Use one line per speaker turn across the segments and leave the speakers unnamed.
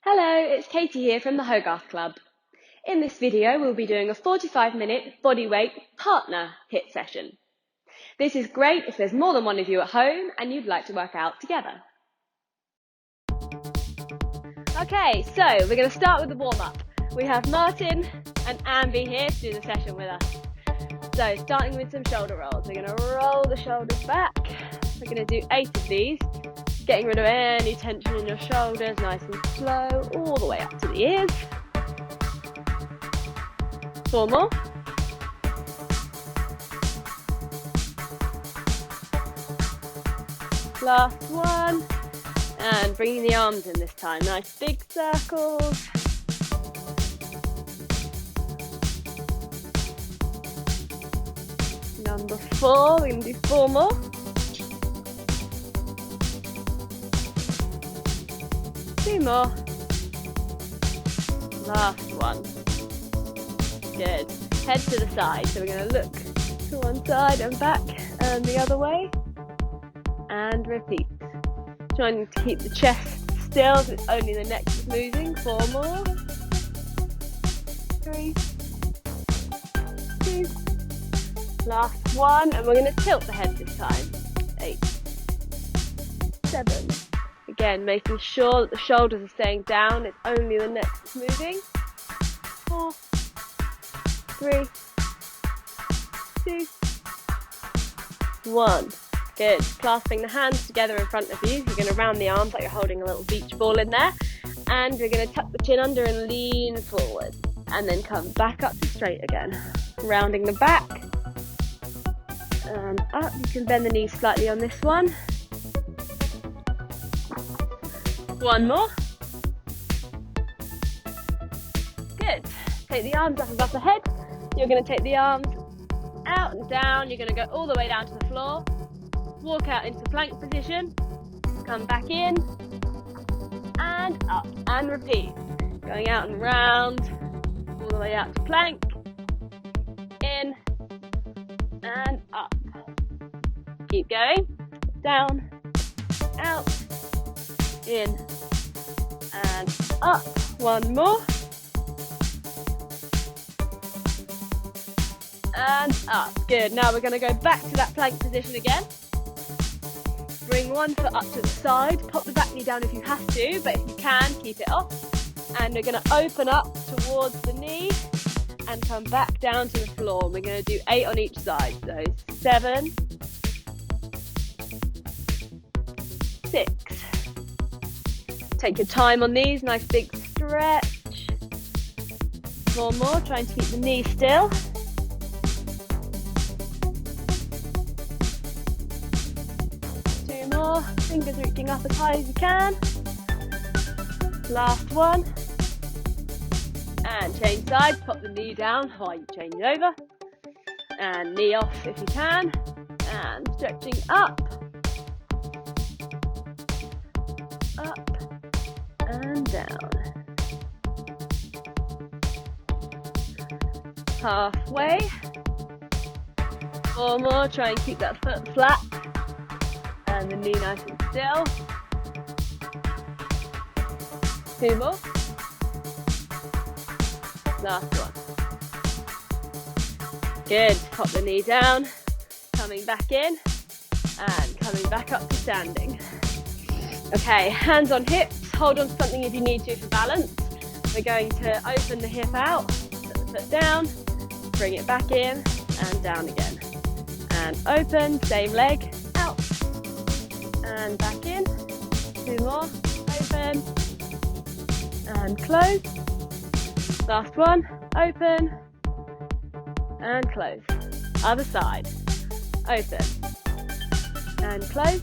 Hello, it's Katie here from the Hogarth Club. In this video, we'll be doing a 45-minute bodyweight partner HIIT session. This is great if there's more than one of you at home and you'd like to work out together. Okay, so we're going to start with the warm-up. We have Martin and Ambi here to do the session with us. So starting with some shoulder rolls. We're going to roll the shoulders back. We're going to do 8 of these. Getting rid of any tension in your shoulders, nice and slow, all the way up to the ears. 4 more. Last one. And bringing the arms in this time. Nice big circles. Number 4, we're going to do 4 more. Two more. Last one. Good. Head to the side. So we're going to look to one side and back and the other way. And repeat. Trying to keep the chest still so it's only the neck that's moving. 4 more. 3. 2. Last one. And we're going to tilt the head this time. 8. 7. Again, making sure that the shoulders are staying down, it's only the neck that's moving. 4, 3, 2, 1. Good. Clasping the hands together in front of you. You're going to round the arms like you're holding a little beach ball in there. And you're going to tuck the chin under and lean forward. And then come back up to straight again. Rounding the back. And up. You can bend the knees slightly on this one. 1 more. Good. Take the arms up above the head. You're going to take the arms out and down. You're going to go all the way down to the floor. Walk out into plank position. Come back in. And up. And repeat. Going out and round. All the way out to plank. In. And up. Keep going. Down. Out. In and up. 1 more. And up. Good. Now we're going to go back to that plank position again. Bring one foot up to the side. Pop the back knee down if you have to, but if you can, keep it off. And we're going to open up towards the knee and come back down to the floor. We're going to do 8 on each side. So 7, 6. Take your time on these, nice big stretch. 4 more, trying to keep the knee still. 2 more, fingers reaching up as high as you can. Last one. And change sides, pop the knee down while you change over. And knee off if you can. And stretching up. Up. And down. Halfway. 4 more, try and keep that foot flat and the knee nice and still. 2 more. Last one. Good, pop the knee down, coming back in and coming back up to standing. Okay, hands on hips. Hold on to something if you need to for balance. We're going to open the hip out, put the foot down, bring it back in and down again. And open, same leg, out and back in. 2 more, open and close. Last one, open and close. Other side, open and close,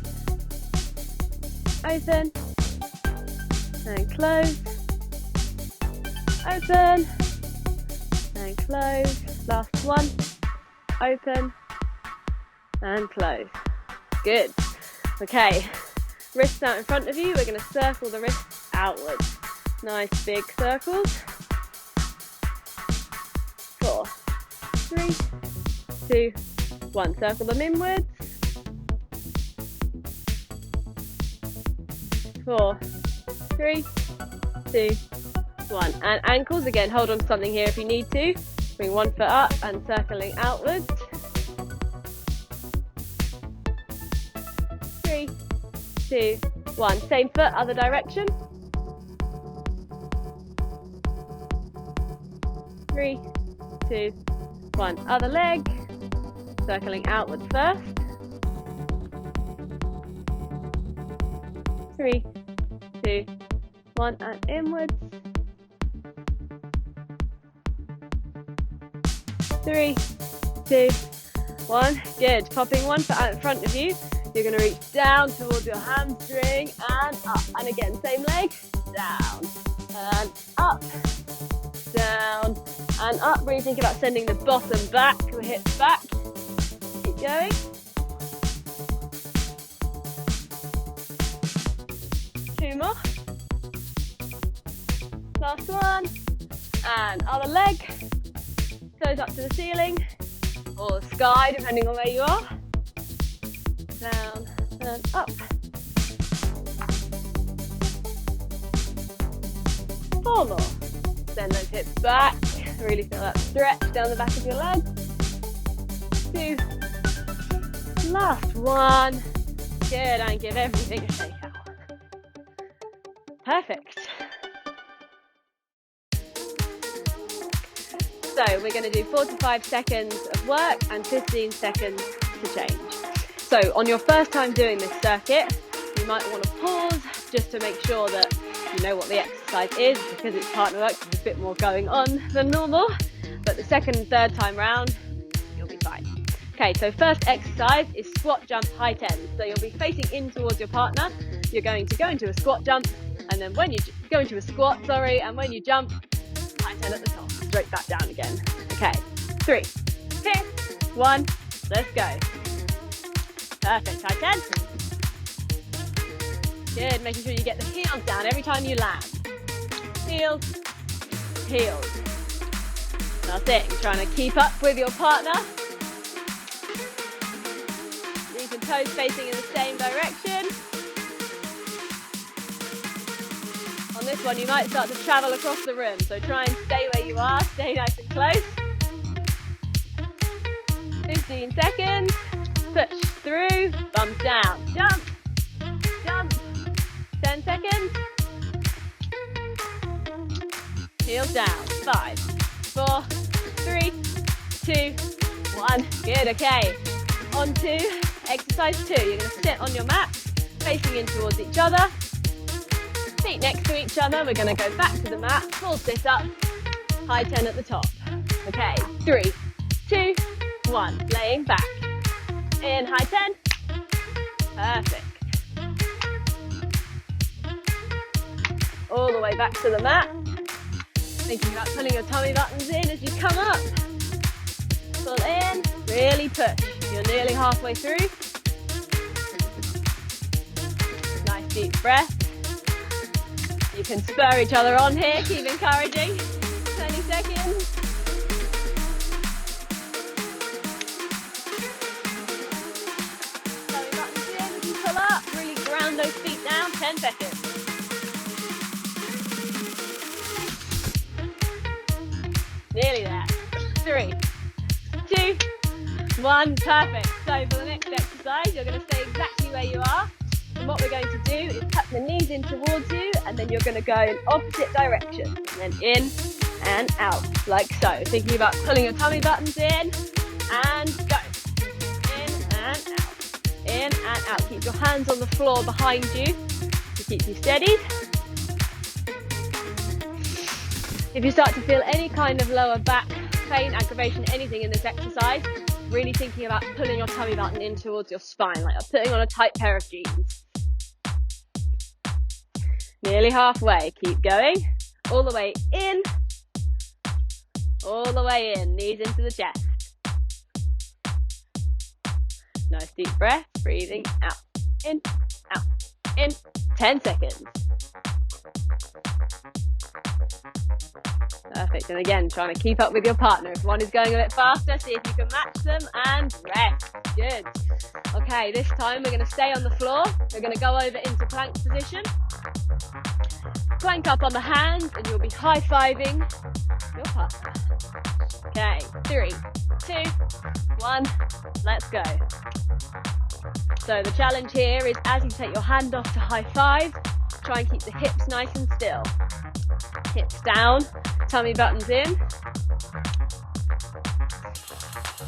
open and close, open and close. Last one, open and close. Good. Okay, wrists out in front of you. We're going to circle the wrists outwards. Nice big circles. 4, 3, 2, 1. Circle them inwards. 4, 3, 2, 1. And ankles, again, hold on to something here if you need to. Bring one foot up and circling outwards. 3, 2, 1. Same foot, other direction. 3, 2, 1. Other leg. Circling outwards first. 3, 2, 1. And inwards. 3, 2, 1. Good. Popping one foot out in front of you. You're going to reach down towards your hamstring and up. And again, same leg. Down and up. Down and up. Really think about sending the bottom back, the hips back. Keep going. Two more. Last one. And other leg. Toes up to the ceiling or the sky, depending on where you are. Down and up. 4 more. Send those hips back. Really feel that stretch down the back of your leg. 2. Last one. Good, and give everything a shake out. Perfect. So we're going to do 45 seconds of work and 15 seconds to change. So on your first time doing this circuit, you might want to pause just to make sure that you know what the exercise is, because it's partner work, there's a bit more going on than normal. But the second and third time round, you'll be fine. Okay, so first exercise is squat jump high 10. So you'll be facing in towards your partner. You're going to go into a squat jump, and then when you go into a squat, and when you jump, high 10 at the top. Straight back down again. Okay, 3, 2, 1, let's go. Perfect, high 10. Good, making sure you get the heels down every time you land. Heels, heels. That's it, you're trying to keep up with your partner. Knees and toes facing in the same direction. On this one, you might start to travel across the room, so try and stay where you are, stay nice and close. 15 seconds, push through, thumbs down, jump, jump, 10 seconds, heels down, 5, 4, 3, 2, 1, good, okay. On to exercise 2, you're going to sit on your mat, facing in towards each other. Feet next to each other, we're going to go back to the mat, full sit up, high 10 at the top. Okay, 3, 2, 1, laying back. In high 10. Perfect. All the way back to the mat. Thinking about pulling your tummy buttons in as you come up. Pull in, really push. You're nearly halfway through. Nice deep breath. You can spur each other on here, keep encouraging. 20 seconds. Tummy buttons in as you pull up. Really ground those feet down. 10 seconds. Nearly there. 3, 2, 1. Perfect. So for the next exercise, you're going to stay exactly where you are. And what we're going to do is tuck the knees in towards you, and then you're going to go in opposite direction. And then in and out, like so. Thinking about pulling your tummy buttons in and go. In and out. In and out. Keep your hands on the floor behind you to keep you steadied. If you start to feel any kind of lower back pain, aggravation, anything in this exercise, really thinking about pulling your tummy button in towards your spine, like you're putting on a tight pair of jeans. Nearly halfway, keep going. All the way in. All the way in, knees into the chest. Nice deep breath, breathing out, in, out, in. 10 seconds. Perfect, and again, trying to keep up with your partner. If one is going a bit faster, see if you can match them, and rest. Good. Okay, this time we're going to stay on the floor. We're going to go over into plank position. Plank up on the hands and you'll be high-fiving your partner. Okay, 3, 2, 1, let's go. So the challenge here is as you take your hand off to high five, try and keep the hips nice and still. Hips down, tummy buttons in.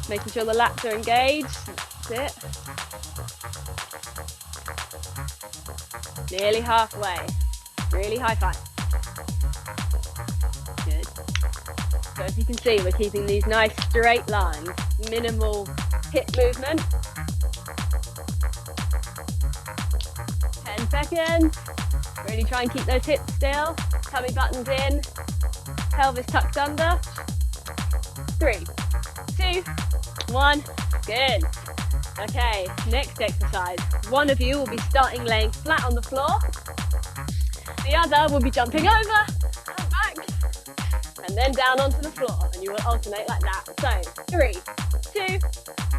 Making sure the lats are engaged. That's it. Nearly halfway. Really high five. Good. So as you can see, we're keeping these nice straight lines. Minimal hip movement. 10 seconds. Really try and keep those hips still. Tummy buttons in. Pelvis tucked under. 3, 2, 1. Good. Okay, next exercise. One of you will be starting laying flat on the floor. The other will be jumping over and back and then down onto the floor, and you will alternate like that. So 3, 2,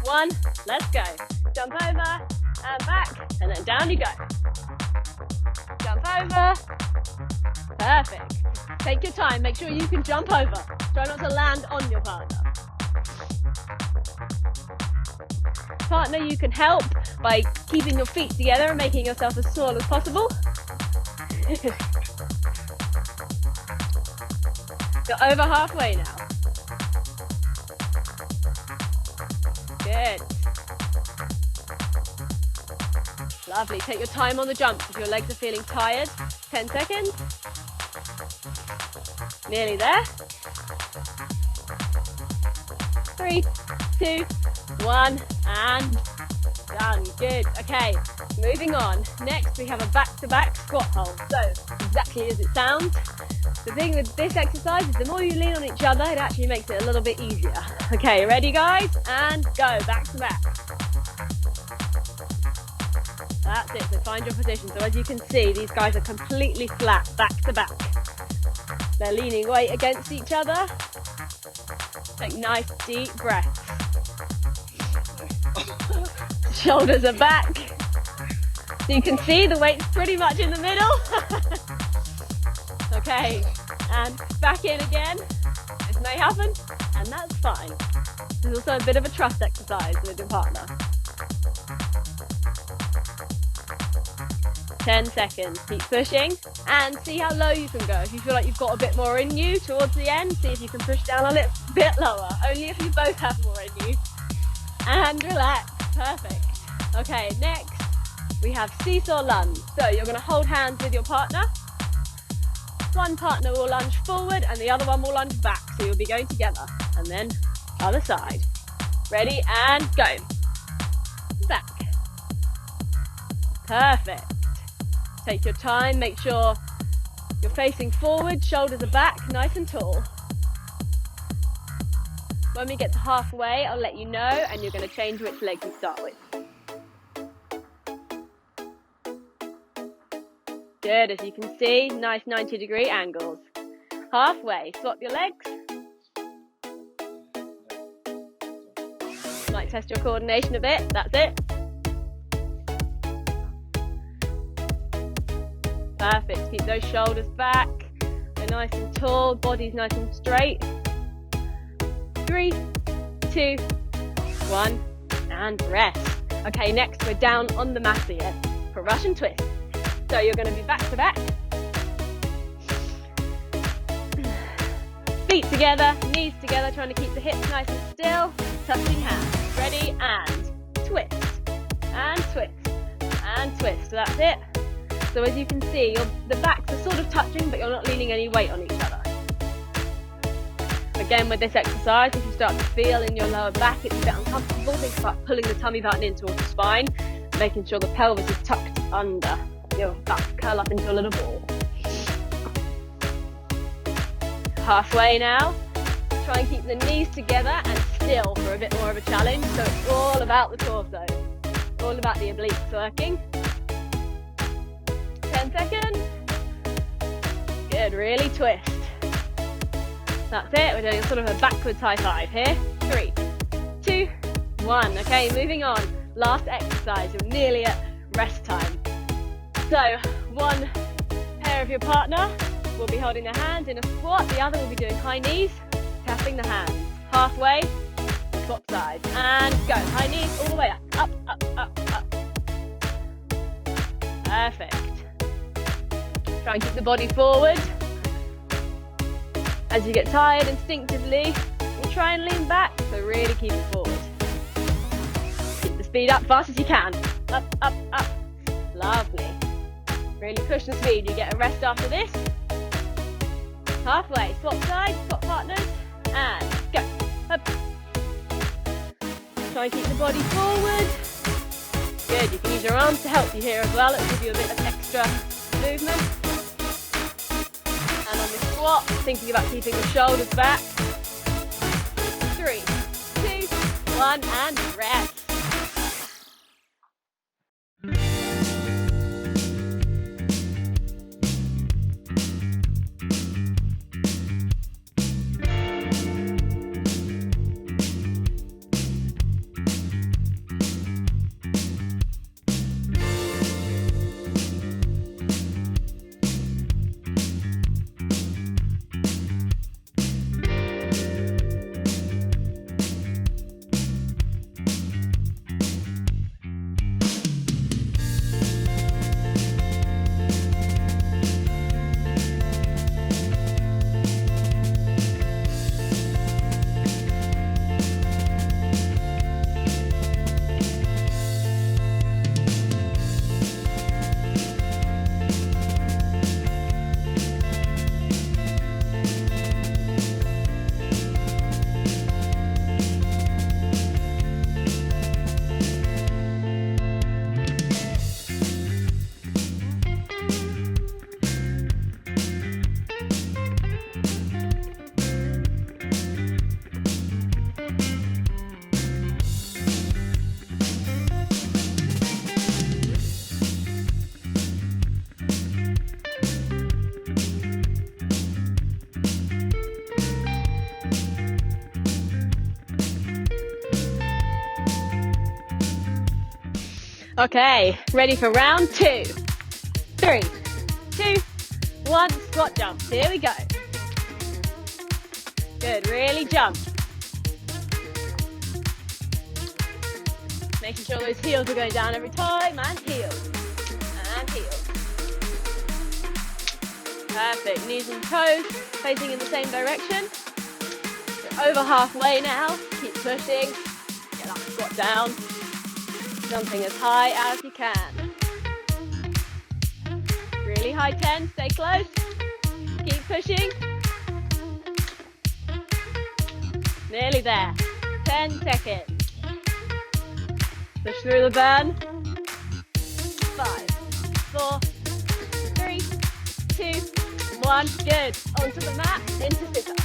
1, let's go. Jump over and back and then down you go. Jump over. Perfect. Take your time, make sure you can jump over. Try not to land on your partner. Partner, you can help by keeping your feet together and making yourself as small as possible. You're over halfway now. Good. Lovely. Take your time on the jumps if your legs are feeling tired. 10 seconds. Nearly there. 3, 2, 1, and done. Good. Okay, moving on. Next, we have a back-to-back squat hold. So, exactly as it sounds. The thing with this exercise is the more you lean on each other, it actually makes it a little bit easier. Okay, ready guys? And go, back to back. That's it, so find your position. So as you can see, these guys are completely flat, back to back. They're leaning weight against each other. Take nice deep breaths. Shoulders are back. So you can see the weight's pretty much in the middle. Okay, and back in again. This may happen, and that's fine. This is also a bit of a trust exercise with your partner. 10 seconds, keep pushing, and see how low you can go. If you feel like you've got a bit more in you towards the end, see if you can push down a little bit lower, only if you both have more in you. And relax, perfect. Okay, next, we have seesaw lunge. So you're gonna hold hands with your partner. One partner will lunge forward and the other one will lunge back. So you'll be going together. And then other side. Ready and go. Back. Perfect. Take your time. Make sure you're facing forward. Shoulders are back. Nice and tall. When we get to halfway, I'll let you know. And you're going to change which leg you start with. Good, as you can see, nice 90-degree angles. Halfway, swap your legs. Might test your coordination a bit, that's it. Perfect, keep those shoulders back. They're nice and tall, body's nice and straight. 3, 2, 1, and rest. Okay, next we're down on the mat here for Russian twist. So you're going to be back to back. Feet together, knees together, trying to keep the hips nice and still. Touching hands. Ready and twist. And twist. And twist. So that's it. So as you can see, the backs are sort of touching, but you're not leaning any weight on each other. Again, with this exercise, if you start to feel in your lower back it's a bit uncomfortable, think about pulling the tummy button in towards the spine, making sure the pelvis is tucked under. Your back curl up into a little ball. Halfway now. Try and keep the knees together and still for a bit more of a challenge. So it's all about the torso. All about the obliques working. 10 seconds. Good, really twist. That's it, we're doing sort of a backwards high five here. 3, 2, 1. Okay, moving on. Last exercise, you're nearly at rest time. So, one pair of your partner will be holding their hands in a squat. The other will be doing high knees, tapping the hands. Halfway, swap sides. And go. High knees all the way up. Up, up, up, up. Perfect. Try and keep the body forward. As you get tired instinctively, we'll try and lean back. So really keep it forward. Keep the speed up fast as you can. Up, up, up. Lovely. Really push the speed. You get a rest after this. Halfway. Swap sides, swap partners. And go. Up. Try and keep the body forward. Good. You can use your arms to help you here as well. It'll give you a bit of extra movement. And on the squat, thinking about keeping the shoulders back. 3, 2, 1, and rest. Okay, ready for round 2. 3, 2, 1, squat jumps. Here we go. Good, really jump. Making sure those heels are going down every time, and heels, and heels. Perfect, knees and toes facing in the same direction. We're over halfway now, keep pushing, get that squat down. Jumping as high as you can. Really high 10, stay close. Keep pushing. Nearly there. 10 seconds. Push through the burn. 5, 4, 3, 2, 1. Good. Onto the mat, into sit-up.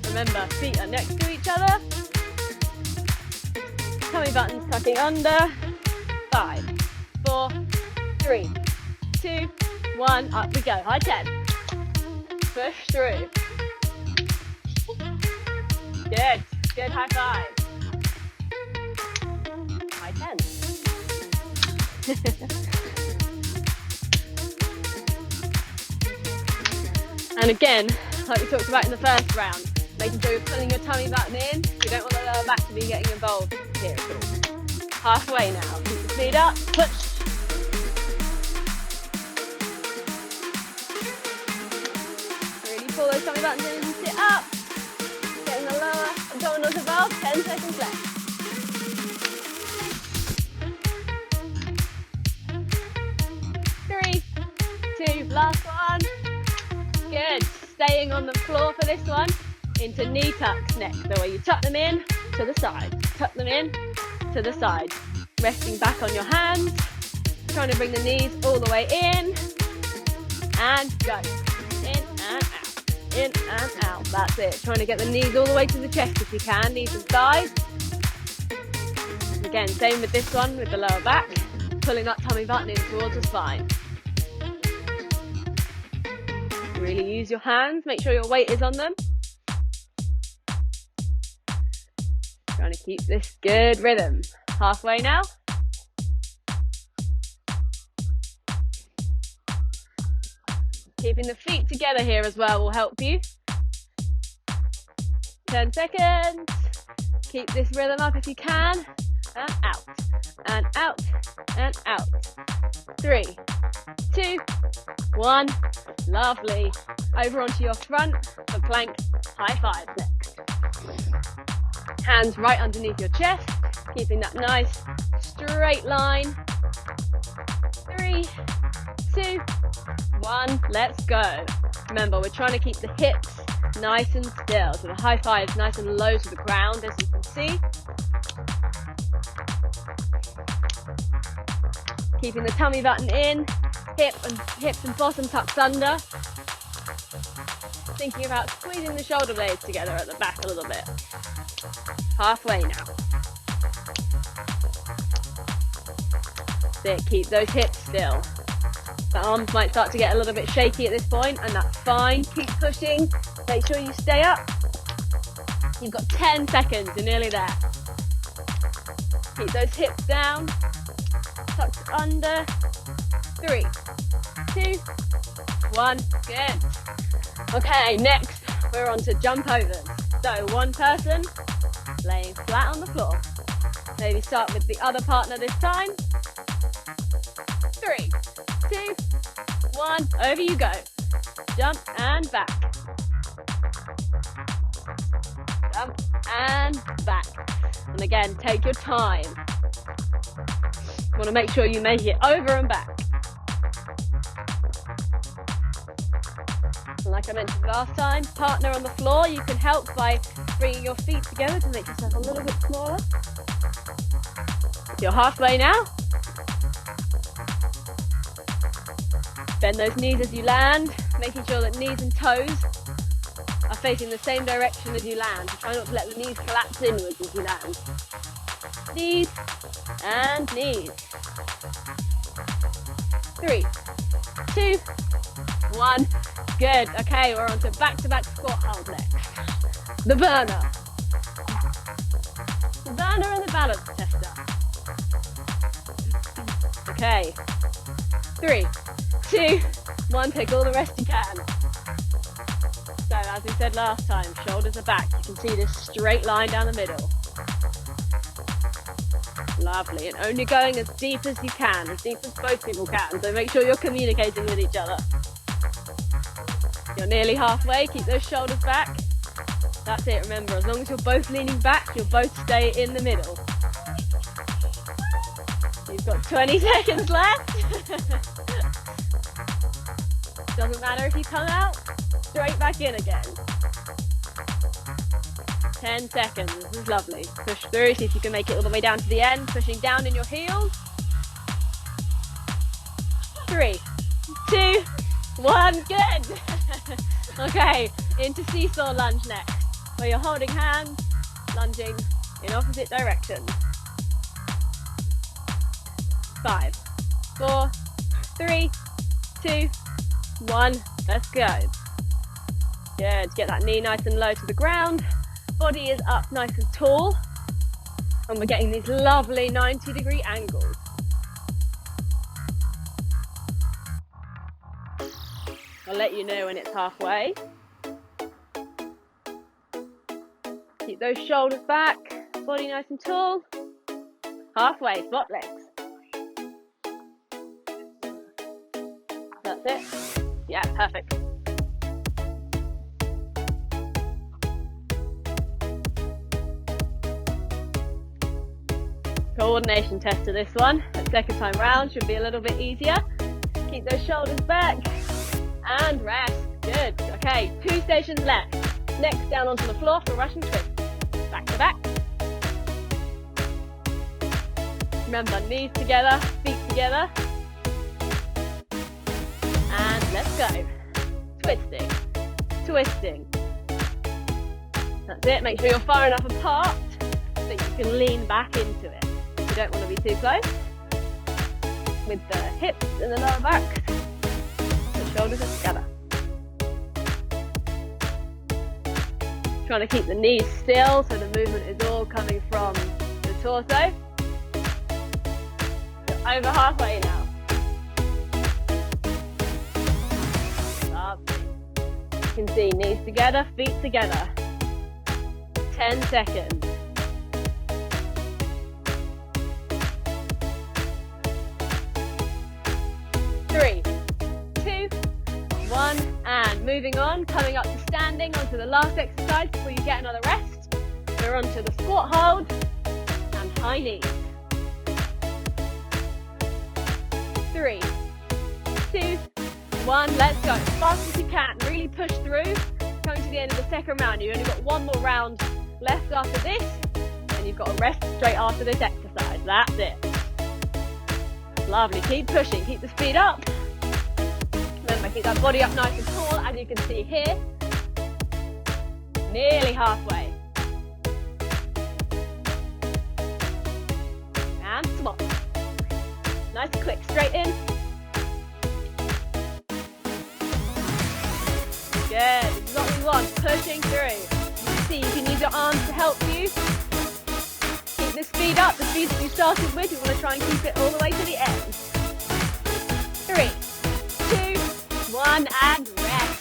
Remember, feet are next to each other. Tummy buttons tucking under. 5, 4, 3, 2, 1. Up we go. High 10. Push through. Good. Good high 5. High 10. And again, like we talked about in the first round, making sure you're pulling your tummy button in. You don't want the lower back to be getting involved here at all. Halfway now. Keep the speed up. Push. Really pull those tummy buttons in and sit up. Getting the lower abdominals above. 10 seconds left. 3, 2, last one. Good. Staying on the floor for this one. Into knee tucks next. So where you tuck them in to the side. Tuck them in to the side. Resting back on your hands. Trying to bring the knees all the way in. And go. In and out. In and out. That's it. Trying to get the knees all the way to the chest if you can. Knees and thighs. Again, same with this one with the lower back. Pulling that tummy button in towards the spine. Really use your hands. Make sure your weight is on them. Trying to keep this good rhythm. Halfway now. Keeping the feet together here as well will help you. 10 seconds. Keep this rhythm up if you can. And out, and out, and out. 3, 2, 1. Lovely. Over onto your front for plank high five next. Hands right underneath your chest, keeping that nice straight line. 3, 2, 1. Let's go. Remember, we're trying to keep the hips nice and still, so the high fives nice and low to the ground, as you can see. Keeping the tummy button in, hips and bottom tucked under. Thinking about squeezing the shoulder blades together at the back a little bit. Halfway now. That's it, keep those hips still. The arms might start to get a little bit shaky at this point, and that's fine. Keep pushing, make sure you stay up. You've got 10 seconds, you're nearly there. Keep those hips down, tucked under. 3, 2, 1, good. Okay, next we're on to jump overs. So one person laying flat on the floor. Maybe start with the other partner this time. 3, 2, 1, over you go. Jump and back. Jump and back. And again, take your time. You want to make sure you make it over and back. And like I mentioned last time, partner on the floor, you can help by bringing your feet together to make yourself a little bit smaller. You're halfway now. Bend those knees as you land, making sure that knees and toes are facing the same direction as you land. Try not to let the knees collapse inwards as you land. Knees and knees. 3, 2, 1. Good. Okay, we're on to back-to-back squat hold next. The burner. The burner and the balance tester. Okay. 3, 2, 1. Take all the rest you can. So, as we said last time, shoulders are back. You can see this straight line down the middle. Lovely. And only going as deep as you can, as deep as both people can. So make sure you're communicating with each other. You're nearly halfway. Keep those shoulders back. That's it. Remember, as long as you're both leaning back, you'll both stay in the middle. You've got 20 seconds left. Doesn't matter if you come out, straight back in again. 10 seconds. This is lovely. Push through. See if you can make it all the way down to the end. Pushing down in your heels. 3, 2, 1. Good. Okay, into seesaw lunge next, where you're holding hands, lunging in opposite directions. 5, 4, 3, 2, 1. Let's go. Good. Get that knee nice and low to the ground. Body is up nice and tall. And we're getting these lovely 90-degree angles. I'll let you know when it's halfway. Keep those shoulders back, body nice and tall. Halfway, spot legs. That's it. Yeah, perfect. Coordination test to this one. The second time round should be a little bit easier. Keep those shoulders back. And rest. Good. Okay, 2 stations left. Next, down onto the floor for Russian twist. Back to back. Remember, knees together, feet together. And let's go. Twisting. Twisting. That's it. Make sure you're far enough apart so you can lean back into it. You don't want to be too close. With the hips and the lower back. Shoulders are together. Trying to keep the knees still so the movement is all coming from the torso. You're over halfway now. can see, knees together, feet together. 10 seconds. 3, 2, 1, and moving on, coming up to standing onto the last exercise before you get another rest. We're onto the squat hold and high knees. 3, 2, 1, let's go. As fast as you can, really push through. Coming to the end of the second round, you've only got one more round left after this, and you've got to rest straight after this exercise. That's it. Lovely, keep pushing, keep the speed up. Remember, keep that body up nice and tall, as you can see here. Nearly halfway. And swap. Nice and quick, straight in. Good, this is what we want, pushing through. You can see you can use your arms to help you. Keep the speed up, the speed that you started with, you want to try and keep it all the way to the end. 3, 2, 1, and rest.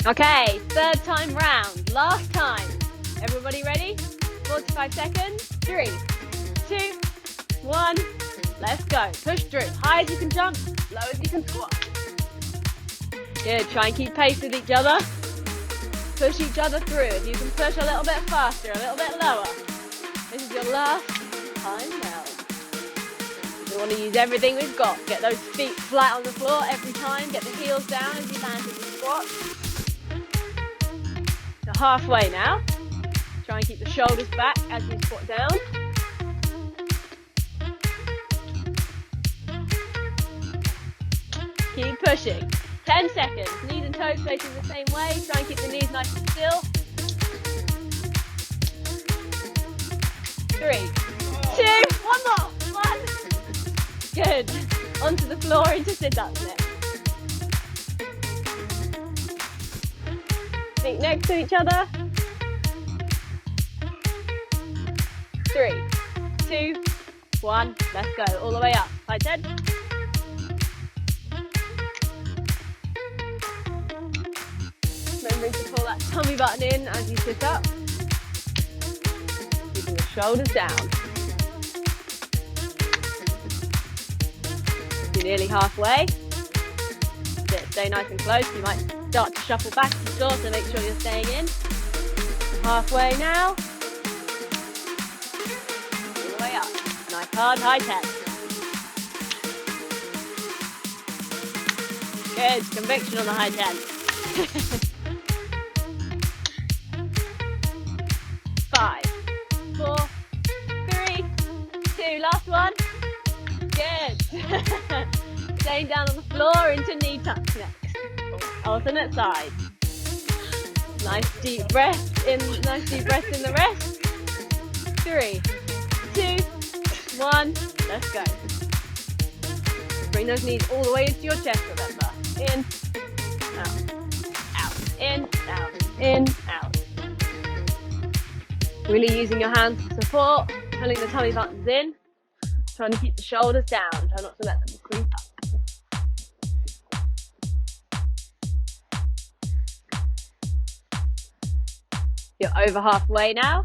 Okay, third time round, last time. Everybody ready? 45 seconds. 3, 2, 1, let's go. Push through, high as you can jump, low as you can squat. Good, try and keep pace with each other. Push each other through. If you can push a little bit faster, a little bit lower. This is your last time round. We want to use everything we've got. Get those feet flat on the floor every time. Get the heels down as you land in the squat. So halfway now. Try and keep the shoulders back as you squat down. Keep pushing. 10 seconds. Knees and toes facing the same way. Try and keep the knees nice and still. 3, 2, one more. 1. Good. Onto the floor into sit-ups next. Feet next to each other. 3, 2, 1. Let's go. All the way up. High 10. Remembering to pull that tummy button in as you sit up. Keeping the shoulders down. You're nearly halfway. Stay nice and close. You might start to shuffle back if you're sure, so make sure you're staying in. Halfway now. All the way up. Nice hard high 10. Good. Conviction on the high 10. 5, 4, 3, 2, last one. Good. Staying down on the floor into knee tucks next. Alternate side. Nice deep breath in the rest. 3, 2, 1. Let's go. Bring those knees all the way into your chest, remember. In, out, out. in, out, in, out. Really using your hands for support, pulling the tummy buttons in, trying to keep the shoulders down, try not to let them creep up. You're over halfway now,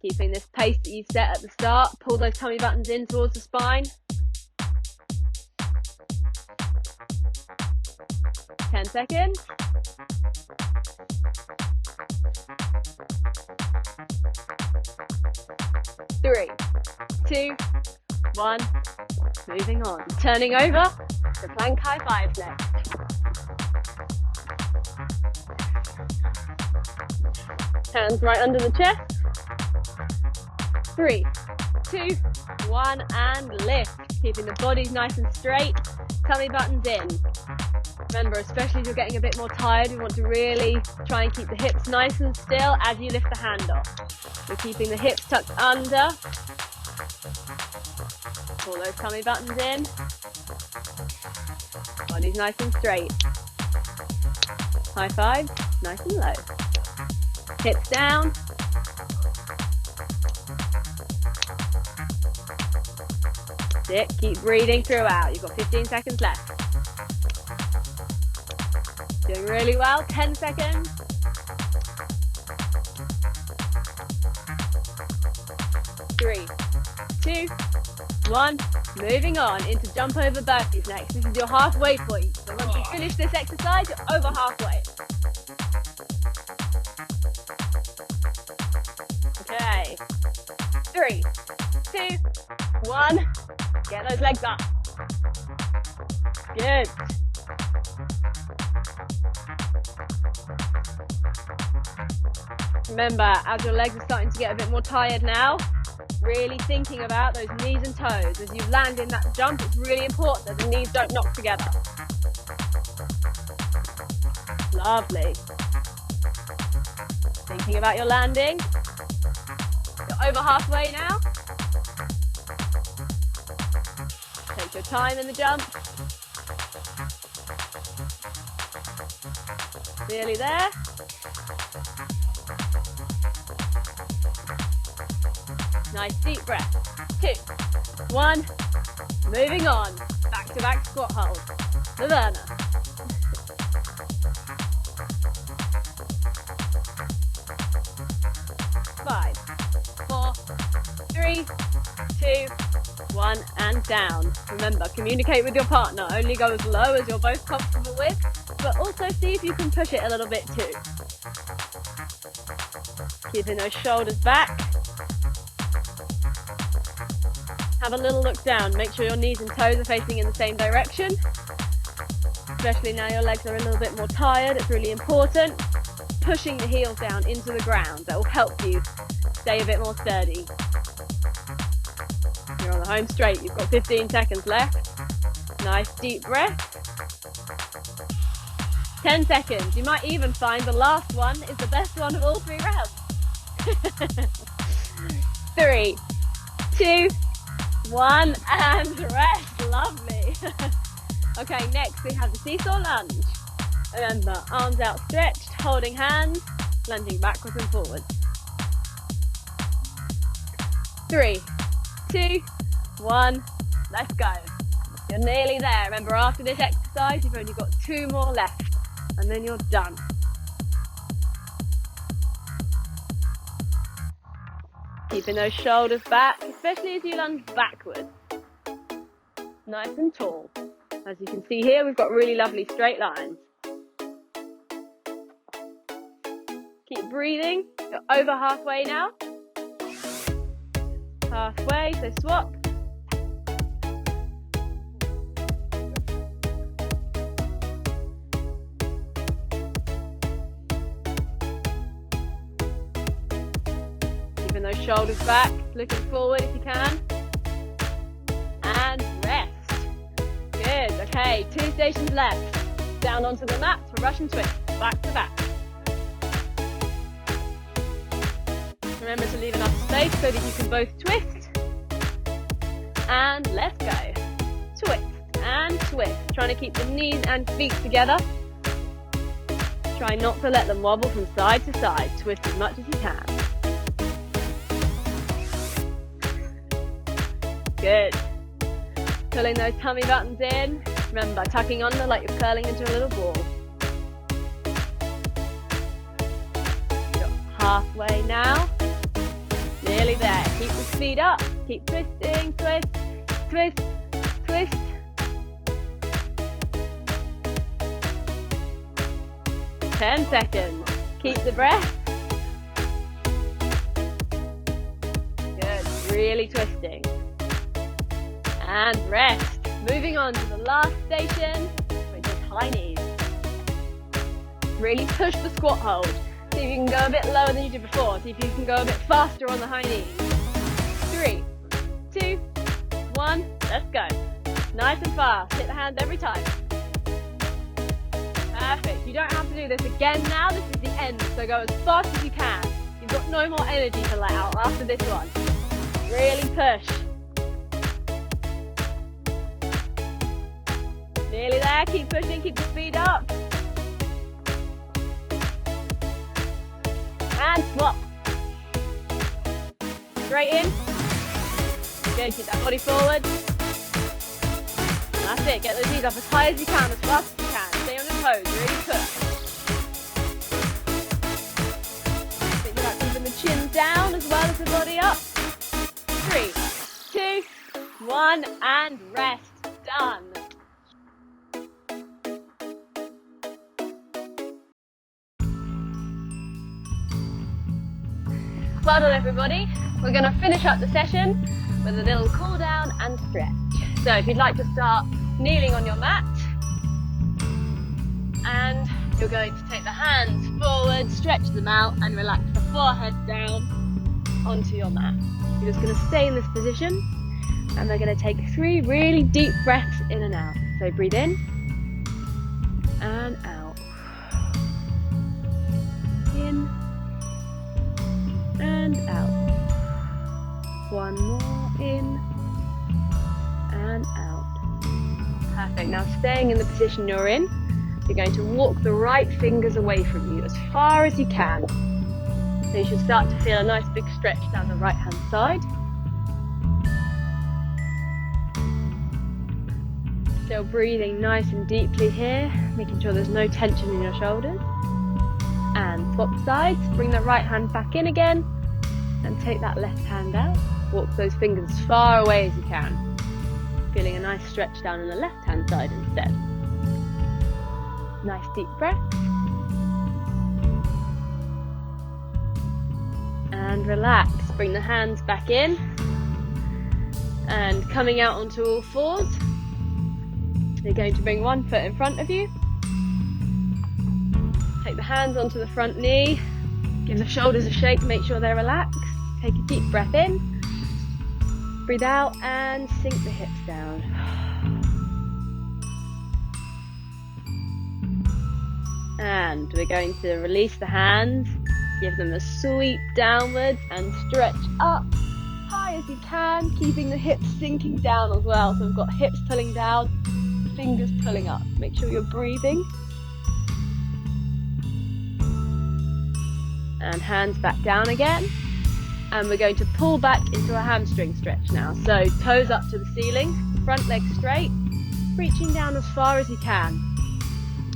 keeping this pace that you set at the start. Pull those tummy buttons in towards the spine. 10 seconds. 3, 2, 1, moving on. Turning over to plank high fives next. Hands right under the chest. 3, 2, 1, and lift. Keeping the bodies nice and straight. Tummy buttons in. Remember, especially if you're getting a bit more tired, we want to really try and keep the hips nice and still as you lift the hand off. We're keeping the hips tucked under. Pull those tummy buttons in. Body's nice and straight. High fives, nice and low. Hips down. Sit, keep breathing throughout. You've got 15 seconds left. Doing really well, 10 seconds. 3, 2, 1, moving on into jump over burpees next. This is your halfway point. So once you finish this exercise, you're over halfway. Okay. 3, 2, 1, get those legs up. Good. Remember, as your legs are starting to get a bit more tired now, really thinking about those knees and toes. As you land in that jump, it's really important that the knees don't knock together. Lovely. Thinking about your landing. You're over halfway now. Take your time in the jump. Nearly there. Nice deep breath. 2, 1, moving on. Back to back squat hold. The Werner. Five, 4, 3, 2, 1, and down. Remember, communicate with your partner. Only go as low as you're both comfortable with, but also see if you can push it a little bit too. Keeping those shoulders back. Have a little look down. Make sure your knees and toes are facing in the same direction. Especially now your legs are a little bit more tired. It's really important. Pushing the heels down into the ground. That will help you stay a bit more sturdy. You're on the home straight. You've got 15 seconds left. Nice deep breath. 10 seconds. You might even find the last one is the best one of all 3 rounds. 3, 2, 1, and rest. Lovely. Okay, next we have the seesaw lunge. Remember, arms outstretched, holding hands, lunging backwards and forwards. 3, 2, 1, let's go. You're nearly there. Remember, after this exercise, you've only got 2 more left, and then you're done. Keeping those shoulders back, especially as you lunge backwards. Nice and tall. As you can see here, we've got really lovely straight lines. Keep breathing. You're over halfway now. Halfway, so swap. Keeping those shoulders back, looking forward if you can. And rest. Good, okay, 2 stations left. Down onto the mat for Russian twist, back to back. Remember to leave enough space so that you can both twist. And let's go. Twist and twist. Trying to keep the knees and feet together. Try not to let them wobble from side to side. Twist as much as you can. Good. Pulling those tummy buttons in. Remember, tucking under like you're curling into a little ball. You're halfway now. Nearly there. Keep the speed up. Keep twisting. Twist, twist, twist. Ten seconds. Keep the breath. Good. Really twisting. And rest. Moving on to the last station, which is high knees. Really push the squat hold. See if you can go a bit lower than you did before. See if you can go a bit faster on the high knees. 3, 2, 1, let's go. Nice and fast. Hit the hands every time. Perfect. You don't have to do this again now. This is the end, so go as fast as you can. You've got no more energy to let out after this one. Really push. Nearly there, keep pushing, keep the speed up. And swap. Straight in. Good, keep that body forward. That's it, get those knees up as high as you can, as fast as you can. Stay on your toes, really push. Think about keeping the chin down as well as the body up. 3, 2, 1, and rest. Done. Well done, everybody. We're going to finish up the session with a little cool down and stretch. So if you'd like to start kneeling on your mat, and you're going to take the hands forward, stretch them out, and relax the forehead down onto your mat. You're just going to stay in this position, and we're going to take 3 really deep breaths in and out. So breathe in and out. In and out. One more, in and out. Perfect. Now staying in the position you're in, you're going to walk the right fingers away from you as far as you can. So you should start to feel a nice big stretch down the right hand side. Still breathing nice and deeply here, making sure there's no tension in your shoulders. And swap sides, bring the right hand back in again and take that left hand out. Walk those fingers as far away as you can. Feeling a nice stretch down on the left hand side instead. Nice deep breath. And relax. Bring the hands back in and coming out onto all fours. You're going to bring one foot in front of you. Take the hands onto the front knee. Give the shoulders a shake, make sure they're relaxed. Take a deep breath in. Breathe out and sink the hips down. And we're going to release the hands. Give them a sweep downwards and stretch up high as you can, keeping the hips sinking down as well. So we've got hips pulling down, fingers pulling up. Make sure you're breathing. And hands back down again. And we're going to pull back into a hamstring stretch now. So toes up to the ceiling, front leg straight, reaching down as far as you can.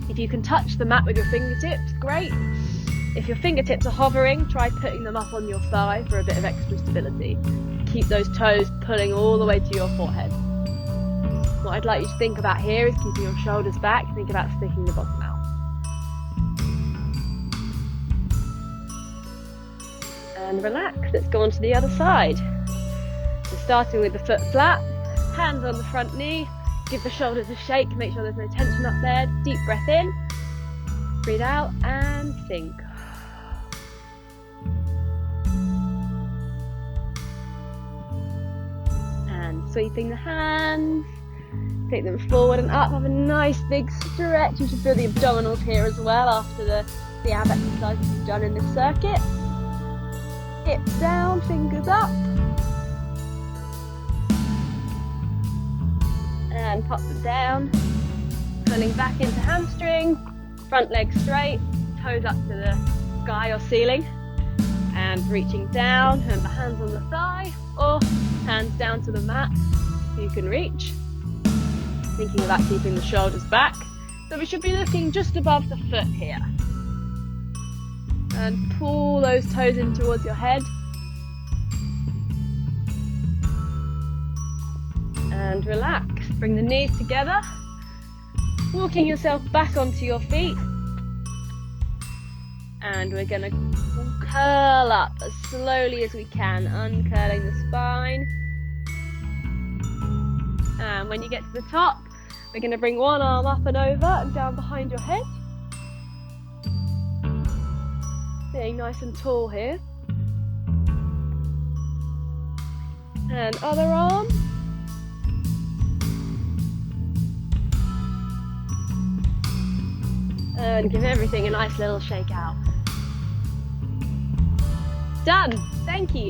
If you can touch the mat with your fingertips, great. If your fingertips are hovering, try putting them up on your thigh for a bit of extra stability. Keep those toes pulling all the way to your forehead. What I'd like you to think about here is keeping your shoulders back. Think about sticking the bottom out. And relax. Let's go on to the other side. So starting with the foot flat, hands on the front knee, give the shoulders a shake, make sure there's no tension up there. Deep breath in, breathe out and sink. And sweeping the hands, take them forward and up, have a nice big stretch. You should feel the abdominals here as well after the ab exercises you've done in this circuit. Hips down, fingers up. And pop them down. Pulling back into hamstring. Front leg straight. toes up to the sky or ceiling. And reaching down, remember hands on the thigh or hands down to the mat so you can reach. Thinking about keeping the shoulders back. So we should be looking just above the foot here. And pull those toes in towards your head. And relax. Bring the knees together. Walking yourself back onto your feet. And we're going to curl up as slowly as we can, uncurling the spine. And when you get to the top, we're going to bring one arm up and over and down behind your head. Staying nice and tall here. And other arm. And give everything a nice little shake out. Done. Thank you.